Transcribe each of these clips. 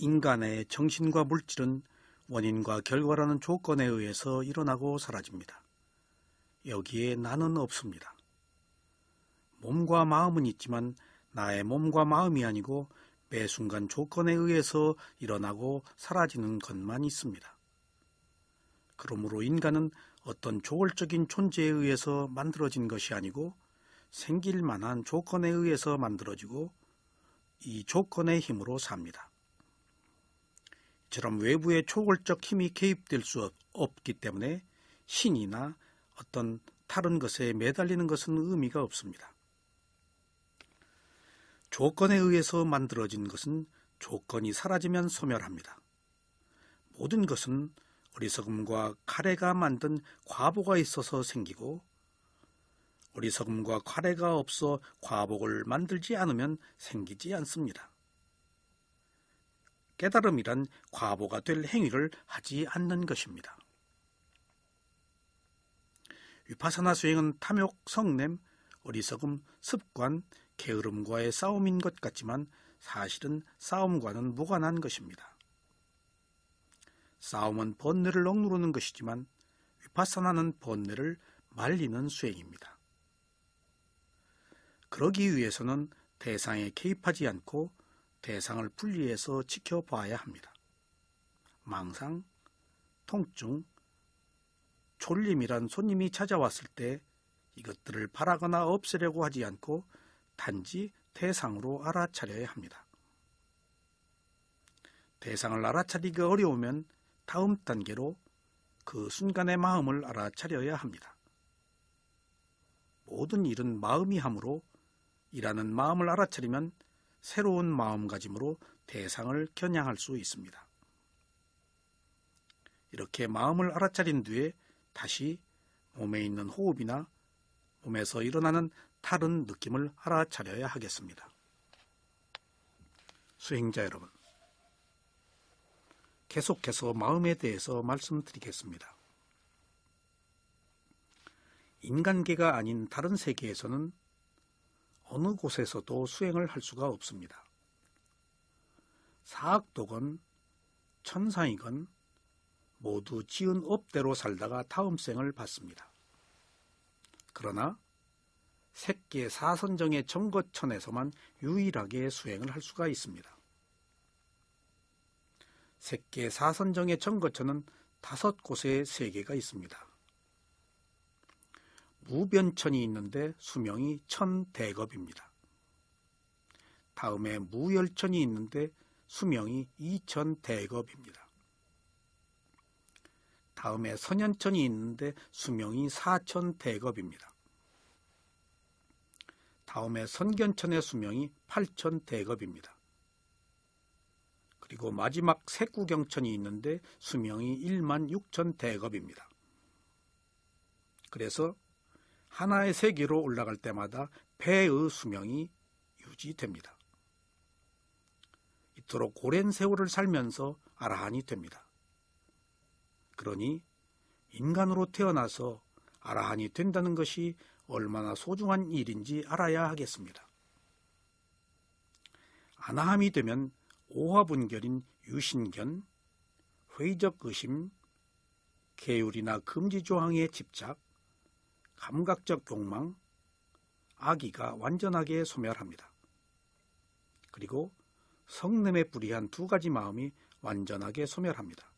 인간의 정신과 물질은 원인과 결과라는 조건에 의해서 일어나고 사라집니다. 여기에 나는 없습니다. 몸과 마음은 있지만 나의 몸과 마음이 아니고 매 순간 조건에 의해서 일어나고 사라지는 것만 있습니다. 그러므로 인간은 어떤 조건적인 존재에 의해서 만들어진 것이 아니고 생길 만한 조건에 의해서 만들어지고 이 조건의 힘으로 삽니다. 이처럼 외부의 초월적 힘이 개입될 수 없기 때문에 신이나 어떤 다른 것에 매달리는 것은 의미가 없습니다. 조건에 의해서 만들어진 것은 조건이 사라지면 소멸합니다. 모든 것은 어리석음과 카레가 만든 과보가 있어서 생기고 어리석음과 카레가 없어 과복을 만들지 않으면 생기지 않습니다. 깨달음이란 과보가 될 행위를 하지 않는 것입니다. 위파사나 수행은 탐욕, 성냄, 어리석음, 습관, 게으름과의 싸움인 것 같지만 사실은 싸움과는 무관한 것입니다. 싸움은 번뇌를 억누르는 것이지만 위파사나는 번뇌를 말리는 수행입니다. 그러기 위해서는 대상에 개입하지 않고 대상을 분리해서 지켜봐야 합니다. 망상, 통증, 졸림이란 손님이 찾아왔을 때 이것들을 바라거나 없애려고 하지 않고 단지 대상으로 알아차려야 합니다. 대상을 알아차리기가 어려우면 다음 단계로 그 순간의 마음을 알아차려야 합니다. 모든 일은 마음이 하므로 일하는 마음을 알아차리면 새로운 마음가짐으로 대상을 겨냥할 수 있습니다. 이렇게 마음을 알아차린 뒤에 다시 몸에 있는 호흡이나 몸에서 일어나는 다른 느낌을 알아차려야 하겠습니다. 수행자 여러분, 계속해서 마음에 대해서 말씀드리겠습니다. 인간계가 아닌 다른 세계에서는 어느 곳에서도 수행을 할 수가 없습니다. 사악도건, 천상이건 모두 지은 업대로 살다가 다음 생을 받습니다. 그러나 색계 사선정의 정거천에서만 유일하게 수행을 할 수가 있습니다. 색계 사선정의 정거천은 5곳의 세계가 있습니다. 무변천이 있는데 수명이 1000대겁입니다. 다음에 무열천이 있는데 수명이 2000대겁입니다. 다음에 선현천이 있는데 수명이 4000대겁입니다. 다음에 선견천의 수명이 8000대겁입니다. 그리고 마지막 색구경천이 있는데 수명이 16,000대겁입니다. 그래서 하나의 세계로 올라갈 때마다 배의 수명이 유지됩니다. 이토록 오랜 세월을 살면서 아라한이 됩니다. 그러니 인간으로 태어나서 아라한이 된다는 것이 얼마나 소중한 일인지 알아야 하겠습니다. 아나함이 되면 오화분결인 유신견, 회의적 의심, 계율이나 금지조항의 집착, 감각적 욕망, 악의가 완전하게 소멸합니다. 그리고 성냄에 불이한 2가지 마음이 완전하게 소멸합니다.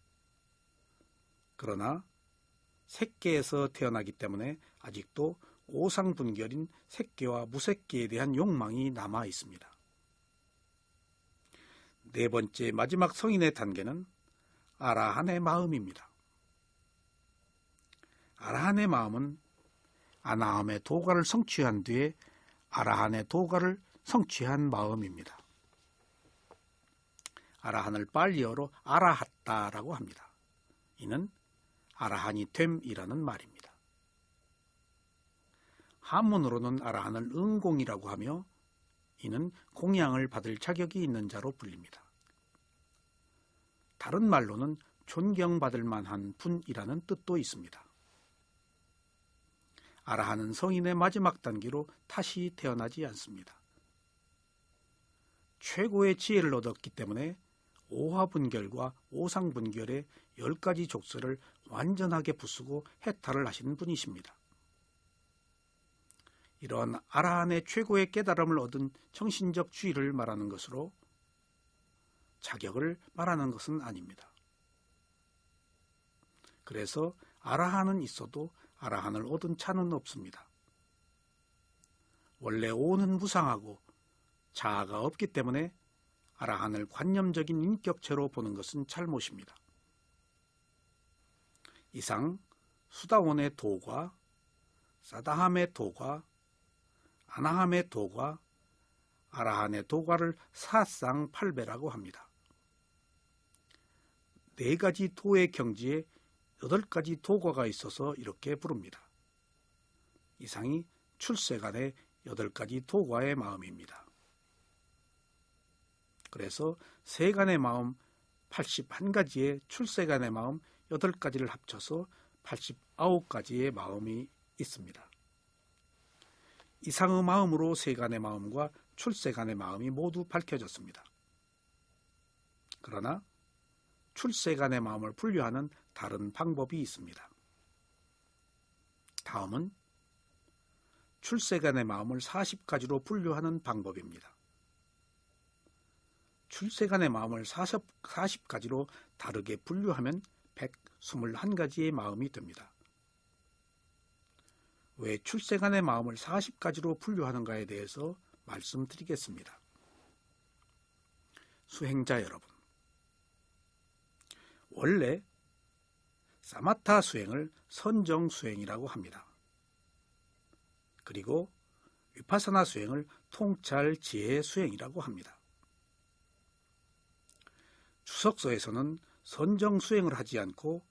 그러나 색계에서 태어나기 때문에 아직도 오상분결인 색계와 무색계에 대한 욕망이 남아 있습니다. 4번째 마지막 성인의 단계는 아라한의 마음입니다. 아라한의 마음은 아나함의 도가를 성취한 뒤에 아라한의 도가를 성취한 마음입니다. 아라한을 빨리어로 아라핫다라고 합니다. 이는 아라한이 됨이라는 말입니다. 한문으로는 아라한을 응공이라고 하며 이는 공양을 받을 자격이 있는 자로 불립니다. 다른 말로는 존경받을 만한 분이라는 뜻도 있습니다. 아라한은 성인의 마지막 단계로 다시 태어나지 않습니다. 최고의 지혜를 얻었기 때문에 오화분결과 오상분결의 10가지 족쇄를 완전하게 부수고 해탈을 하신 분이십니다. 이러한 아라한의 최고의 깨달음을 얻은 정신적 주의를 말하는 것으로 자격을 말하는 것은 아닙니다. 그래서 아라한은 있어도 아라한을 얻은 차는 없습니다. 원래 오는 무상하고 자아가 없기 때문에 아라한을 관념적인 인격체로 보는 것은 잘못입니다. 이상 수다원의 도과, 사다함의 도과, 아나함의 도과, 아라한의 도과를 사쌍팔배라고 합니다. 4가지 도의 경지에 8가지 도과가 있어서 이렇게 부릅니다. 이상이 출세간의 8가지 도과의 마음입니다. 그래서 세간의 마음 81가지에 출세간의 마음 8가지를 합쳐서 89가지의 마음이 있습니다. 이상의 마음으로 세간의 마음과 출세간의 마음이 모두 밝혀졌습니다. 그러나 출세간의 마음을 분류하는 다른 방법이 있습니다. 다음은 출세간의 마음을 40가지로 분류하는 방법입니다. 출세간의 마음을 40가지로 다르게 분류하면 121가지의 마음이 됩니다. 왜 출세간의 마음을 40가지로 분류하는가에 대해서 말씀드리겠습니다. 수행자 여러분, 원래 사마타 수행을 선정 수행이라고 합니다. 그리고 위파사나 수행을 통찰 지혜 수행이라고 합니다. 주석서에서는 선정 수행을 하지 않고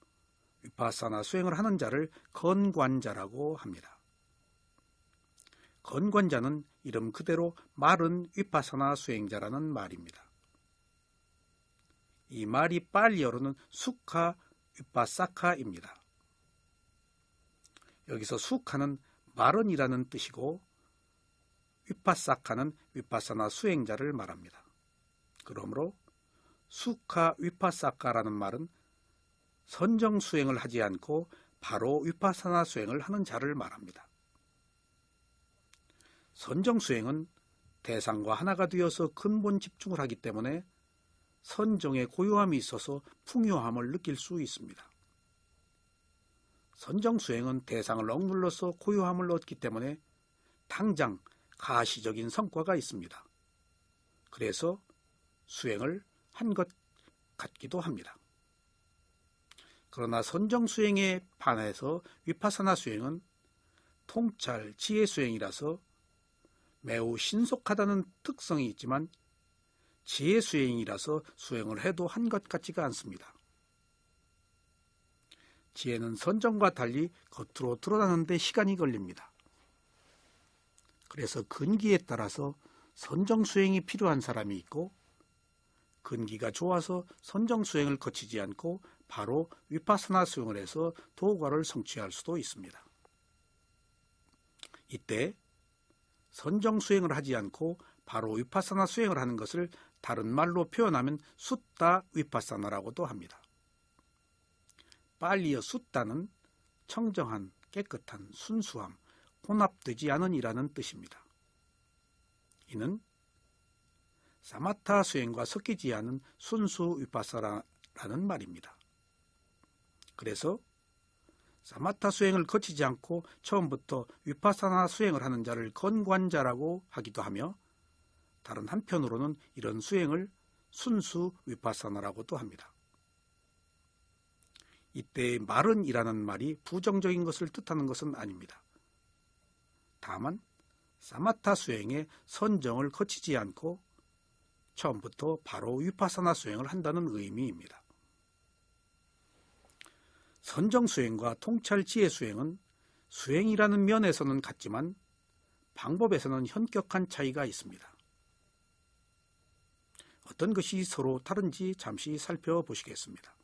위파사나 수행을 하는 자를 건관자라고 합니다. 건관자는 이름 그대로 마른 위파사나 수행자라는 말입니다. 이 말이 빨리어로는 수카 위파사카입니다. 여기서 수카는 마른이라는 뜻이고 위파사카는 위파사나 수행자를 말합니다. 그러므로 수카 위파사카라는 말은 선정 수행을 하지 않고 바로 위파사나 수행을 하는 자를 말합니다. 선정 수행은 대상과 하나가 되어서 근본 집중을 하기 때문에 선정에 고요함이 있어서 풍요함을 느낄 수 있습니다. 선정 수행은 대상을 억눌러서 고요함을 얻기 때문에 당장 가시적인 성과가 있습니다. 그래서 수행을 한 것 같기도 합니다. 그러나 선정 수행에 반해서 위파사나 수행은 통찰 지혜 수행이라서 매우 신속하다는 특성이 있지만 지혜 수행이라서 수행을 해도 한 것 같지가 않습니다. 지혜는 선정과 달리 겉으로 드러나는 데 시간이 걸립니다. 그래서 근기에 따라서 선정 수행이 필요한 사람이 있고 근기가 좋아서 선정 수행을 거치지 않고 바로 위파사나 수행을 해서 도과를 성취할 수도 있습니다. 이때 선정 수행을 하지 않고 바로 위파사나 수행을 하는 것을 다른 말로 표현하면 숫다 위파사나라고도 합니다. 빨리어 숫다는 청정한, 깨끗한, 순수함, 혼합되지 않은 이라는 뜻입니다. 이는 사마타 수행과 섞이지 않은 순수 위파사나라는 말입니다. 그래서 사마타 수행을 거치지 않고 처음부터 위파사나 수행을 하는 자를 건관자라고 하기도 하며 다른 한편으로는 이런 수행을 순수 위파사나라고도 합니다. 이때 마른이라는 말이 부정적인 것을 뜻하는 것은 아닙니다. 다만 사마타 수행의 선정을 거치지 않고 처음부터 바로 위파사나 수행을 한다는 의미입니다. 선정 수행과 통찰 지혜 수행은 수행이라는 면에서는 같지만 방법에서는 현격한 차이가 있습니다. 어떤 것이 서로 다른지 잠시 살펴보시겠습니다.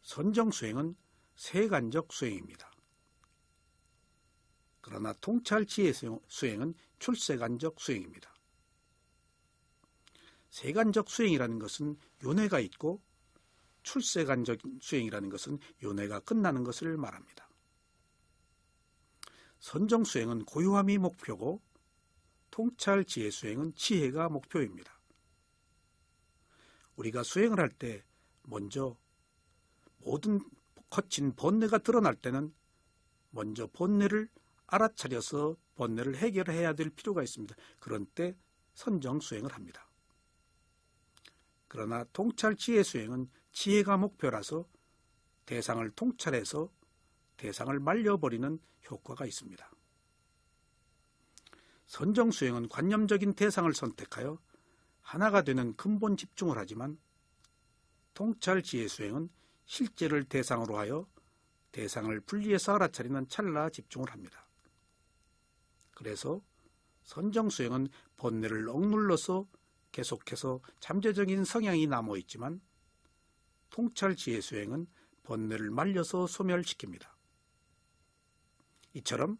선정 수행은 세간적 수행입니다. 그러나 통찰 지혜 수행은 출세간적 수행입니다. 세간적 수행이라는 것은 윤회가 있고 출세간적 수행이라는 것은 윤회가 끝나는 것을 말합니다. 선정수행은 고요함이 목표고 통찰지혜수행은 지혜가 목표입니다. 우리가 수행을 할 때 먼저 모든 거친 본뇌가 드러날 때는 먼저 본뇌를 알아차려서 본뇌를 해결해야 될 필요가 있습니다. 그런 때 선정수행을 합니다. 그러나 통찰지혜수행은 지혜가 목표라서 대상을 통찰해서 대상을 말려버리는 효과가 있습니다. 선정수행은 관념적인 대상을 선택하여 하나가 되는 근본 집중을 하지만 통찰지혜수행은 실제를 대상으로 하여 대상을 분리해서 알아차리는 찰나 집중을 합니다. 그래서 선정수행은 본뇌를 억눌러서 계속해서 잠재적인 성향이 남아있지만 통찰지혜수행은 본뇌를 말려서 소멸시킵니다. 이처럼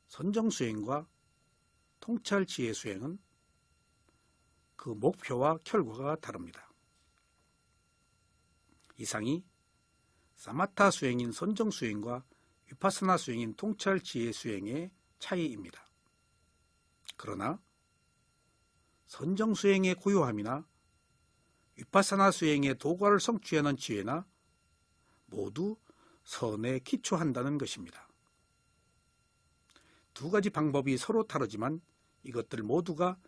선정수행과 통찰지혜수행은 그 목표와 결과가 다릅니다. 이상이 사마타 수행인 선정수행과 위파사나 수행인 통찰지혜수행의 차이입니다. 그러나 선정수행의 고요함이나 위파사나 수행의 도과를 성취하는 지혜나 모두 선에 기초한다는 것입니다. 두 가지 방법이 서로 다르지만 이것들 모두가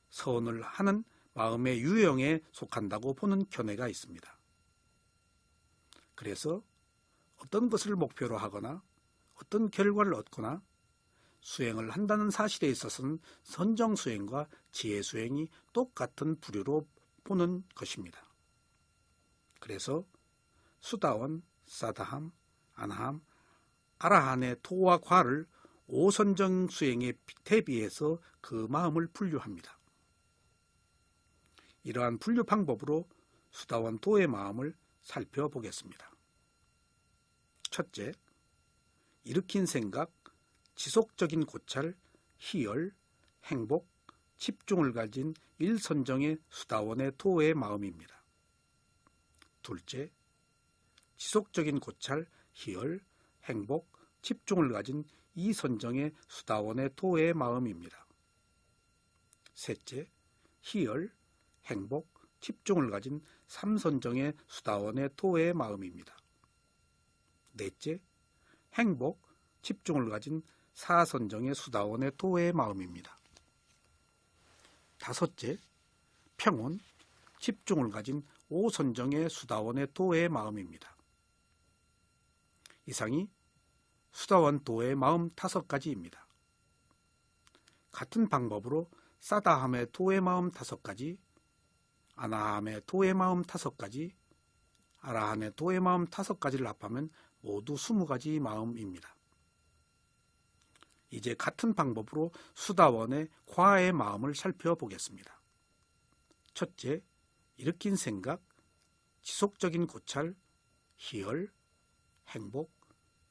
선을 하는 마음의 유형에 속한다고 보는 견해가 있습니다. 그래서 어떤 것을 목표로 하거나 어떤 결과를 얻거나 수행을 한다는 사실에 있어서는 선정수행과 지혜수행이 똑같은 부류로 보는 것입니다. 그래서 수다원, 사다함, 아나함, 아라한의 토와 과를 오선정수행에 대비해서 그 마음을 분류합니다. 이러한 분류 방법으로 수다원 도의 마음을 살펴보겠습니다. 첫째, 일으킨 생각, 지속적인 고찰, 희열, 행복, 집중을 가진 일선정의 수다원의 도의 마음입니다. 둘째, 지속적인 고찰, 희열, 행복, 집중을 가진 이선정의 수다원의 도의 마음입니다. 셋째, 희열, 행복, 집중을 가진 삼선정의 수다원의 토의 마음입니다. 넷째, 행복, 집중을 가진 사선정의 수다원의 토의 마음입니다. 다섯째, 평온, 집중을 가진 오선정의 수다원의 토의 마음입니다. 이상이 수다원 도의 마음 5가지입니다. 같은 방법으로 사다함의 도의 마음 5가지, 아나함의 도의 마음 5가지, 아라한의 도의 마음 5가지를 합하면 모두 20가지 마음입니다. 이제 같은 방법으로 수다원의 과의 마음을 살펴보겠습니다. 첫째, 일으킨 생각, 지속적인 고찰, 희열, 행복,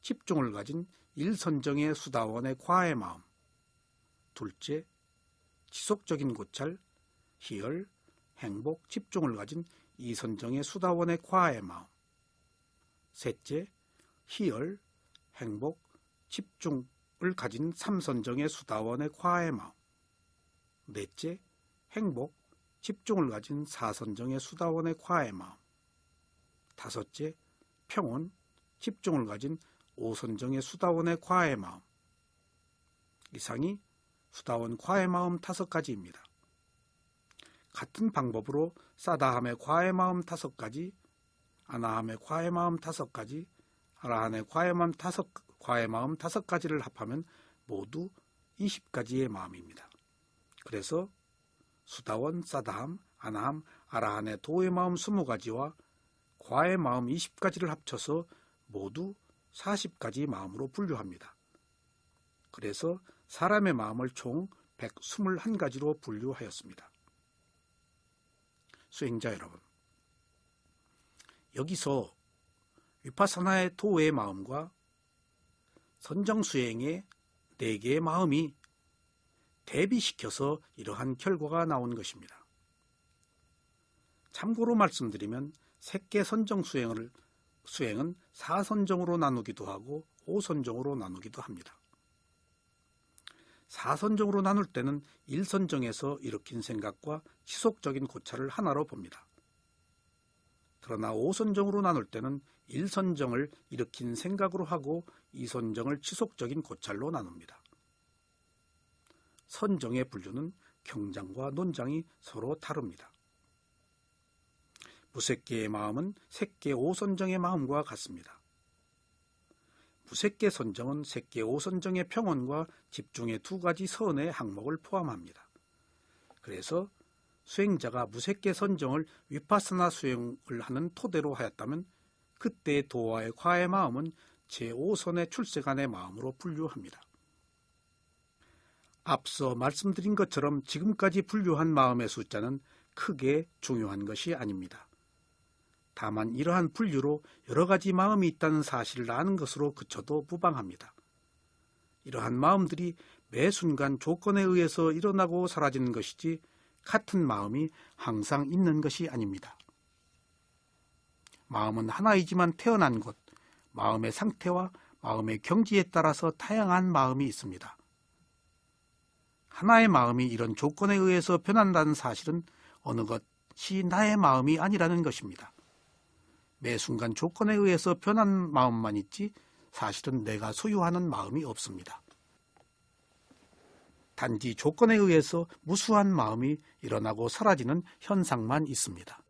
집중을 가진 일선정의 수다원의 과의 마음. 둘째, 지속적인 고찰, 희열, 행복, 집중을 가진 이선정의 수다원의 과의 마음. 셋째, 희열, 행복, 집중을 가진 삼선정의 수다원의 과의 마음. 넷째, 행복, 집중을 가진 사선정의 수다원의 과의 마음. 다섯째, 평온, 집중을 가진 오선정의 수다원의 과의 마음. 이상이 수다원 과의 마음 5가지입니다. 같은 방법으로 사다함의 과의 마음 5가지, 아나함의 과의 마음 5가지, 아라한의 과의 마음 5가지를 합하면 모두 20가지의 마음입니다. 그래서 수다원, 사다함, 아나함, 아라한의 도의 마음 20가지와 과의 마음 20가지를 합쳐서 모두 40가지 마음으로 분류합니다. 그래서 사람의 마음을 총 121가지로 분류하였습니다. 수행자 여러분, 여기서 위파사나의 도의 마음과 선정수행의 4개의 마음이 대비시켜서 이러한 결과가 나온 것입니다. 참고로 말씀드리면 색계 선정 수행은 4선정으로 나누기도 하고 5선정으로 나누기도 합니다. 4선정으로 나눌 때는 1선정에서 일으킨 생각과 지속적인 고찰을 하나로 봅니다. 그러나 5선정으로 나눌 때는 1선정을 일으킨 생각으로 하고 2선정을 지속적인 고찰로 나눕니다. 선정의 분류는 경장과 논장이 서로 다릅니다. 무색계의 마음은 색계 5선정의 마음과 같습니다. 무색계 선정은 색계 5선정의 평온과 집중의 두 가지 선의 항목을 포함합니다. 그래서 수행자가 무색계 선정을 위파사나 수행을 하는 토대로 하였다면 그때의 도와의 과의 마음은 제5선의 출세간의 마음으로 분류합니다. 앞서 말씀드린 것처럼 지금까지 분류한 마음의 숫자는 크게 중요한 것이 아닙니다. 다만 이러한 분류로 여러 가지 마음이 있다는 사실을 아는 것으로 그쳐도 무방합니다. 이러한 마음들이 매 순간 조건에 의해서 일어나고 사라지는 것이지 같은 마음이 항상 있는 것이 아닙니다. 마음은 하나이지만 태어난 곳, 마음의 상태와 마음의 경지에 따라서 다양한 마음이 있습니다. 하나의 마음이 이런 조건에 의해서 변한다는 사실은 어느 것이 나의 마음이 아니라는 것입니다. 매 순간 조건에 의해서 변한 마음만 있지 사실은 내가 소유하는 마음이 없습니다. 단지 조건에 의해서 무수한 마음이 일어나고 사라지는 현상만 있습니다.